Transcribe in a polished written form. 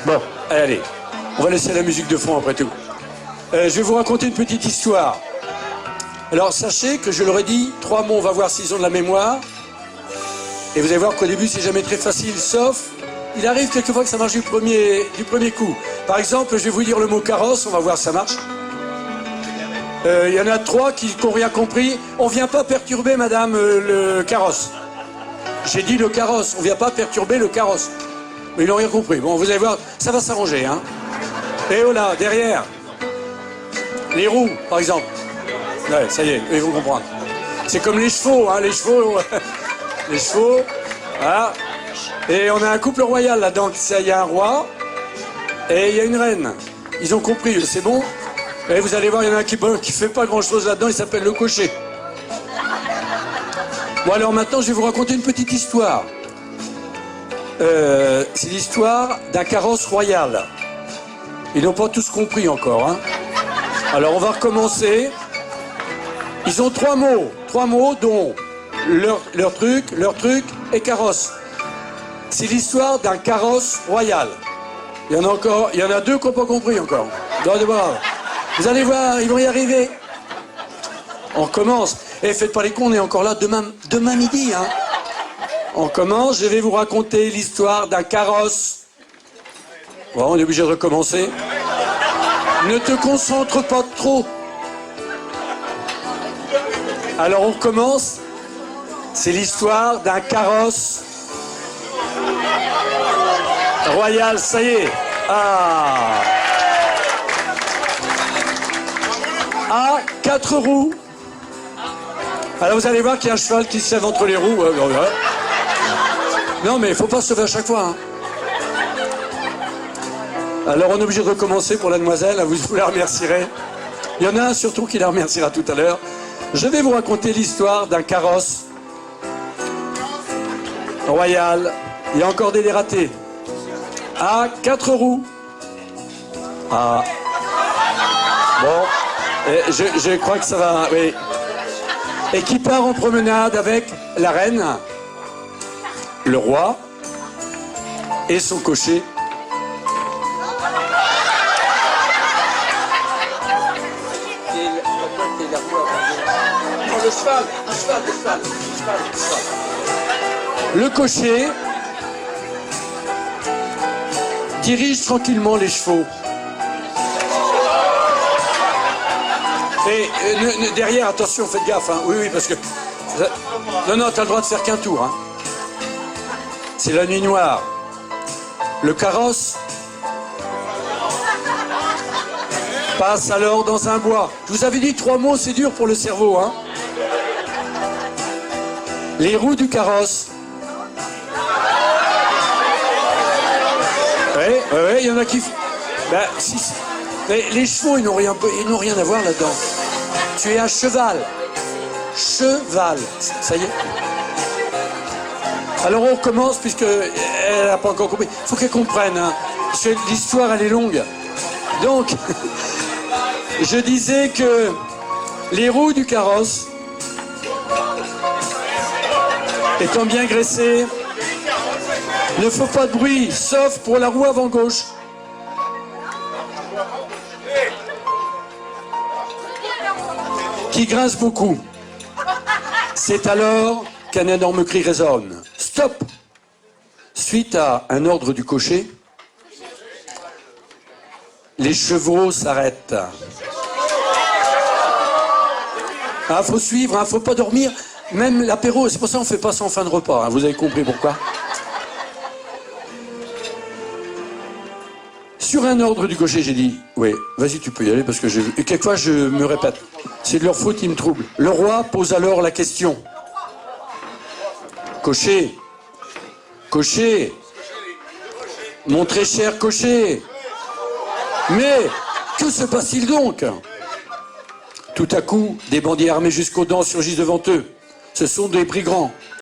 Bon, allez, on va laisser la musique de fond après tout. Je vais vous raconter une petite histoire. Alors sachez que je leur ai dit, 3 mots, on va voir s'ils ont de la mémoire. Et vous allez voir qu'au début c'est jamais très facile, sauf, il arrive quelquefois que ça marche du premier coup. Par exemple, je vais vous dire le mot carrosse, on va voir si ça marche. Il y en a 3 qui n'ont rien compris. On vient pas perturber madame le carrosse. J'ai dit le carrosse, on vient pas perturber le carrosse. Mais ils n'ont rien compris. Bon, vous allez voir, ça va s'arranger, hein. Et oh là, derrière. Les roues, par exemple. Ouais, ça y est, ils vont comprendre. C'est comme les chevaux, hein, les chevaux. Les chevaux, voilà. Et on a un couple royal là-dedans. Il y a un roi et il y a une reine. Ils ont compris, c'est bon. Et vous allez voir, il y en a un qui fait pas grand-chose là-dedans, il s'appelle le cocher. Bon, alors maintenant, je vais vous raconter une petite histoire. C'est l'histoire d'un carrosse royal. Ils n'ont pas tous compris encore, hein. Alors, on va recommencer. Ils ont 3 mots dont leur truc et carrosse. C'est l'histoire d'un carrosse royal. Il y en a 2 qui n'ont pas compris encore. Vous allez voir, ils vont y arriver. On commence. Et faites pas les cons, on est encore là demain midi, hein. On commence, je vais vous raconter l'histoire d'un carrosse. Bon, on est obligé de recommencer. Ne te concentre pas trop. Alors on recommence. C'est l'histoire d'un carrosse royal, ça y est. Ah. À 4 roues. Alors vous allez voir qu'il y a un cheval qui se lève entre les roues. Non mais il ne faut pas se lever à chaque fois, hein. Alors on est obligé de recommencer pour la demoiselle, vous la remercierez. Il y en a un surtout qui la remerciera tout à l'heure. Je vais vous raconter l'histoire d'un carrosse royal. Il y a encore des ratés. À 4 roues. Ah. Bon, je crois que ça va, oui. Et qui part en promenade avec la reine, le roi et son cocher. Le cocher dirige tranquillement les chevaux. Et derrière, attention, faites gaffe, hein. Oui, parce que... Non, t'as le droit de faire qu'un tour, hein. C'est la nuit noire. Le carrosse passe alors dans un bois. Je vous avais dit 3 mots, c'est dur pour le cerveau, hein. Les roues du carrosse. Oui, il y en a qui... Ben, si... Mais les chevaux, ils n'ont rien à voir là-dedans. Tu es à cheval. Cheval. Ça y est. Alors on recommence, puisqu'elle n'a pas encore compris. Il faut qu'elle comprenne, hein, parce que l'histoire, elle est longue. Donc, je disais que les roues du carrosse étant bien graissé. Ne faut pas de bruit, sauf pour la roue avant gauche. Qui grince beaucoup. C'est alors qu'un énorme cri résonne. Stop! Suite à un ordre du cocher, les chevaux s'arrêtent. Ah, faut suivre, faut pas dormir. Même l'apéro, c'est pour ça qu'on fait pas ça en fin de repas. Vous avez compris pourquoi? Sur un ordre du cocher, j'ai dit, oui, vas-y, tu peux y aller, parce que et quelquefois, je me répète. C'est de leur faute, ils me troublent. Le roi pose alors la question. Cocher, cocher, mon très cher cocher, mais que se passe-t-il donc? Tout à coup, des bandits armés jusqu'aux dents surgissent devant eux. Ce sont des brigands.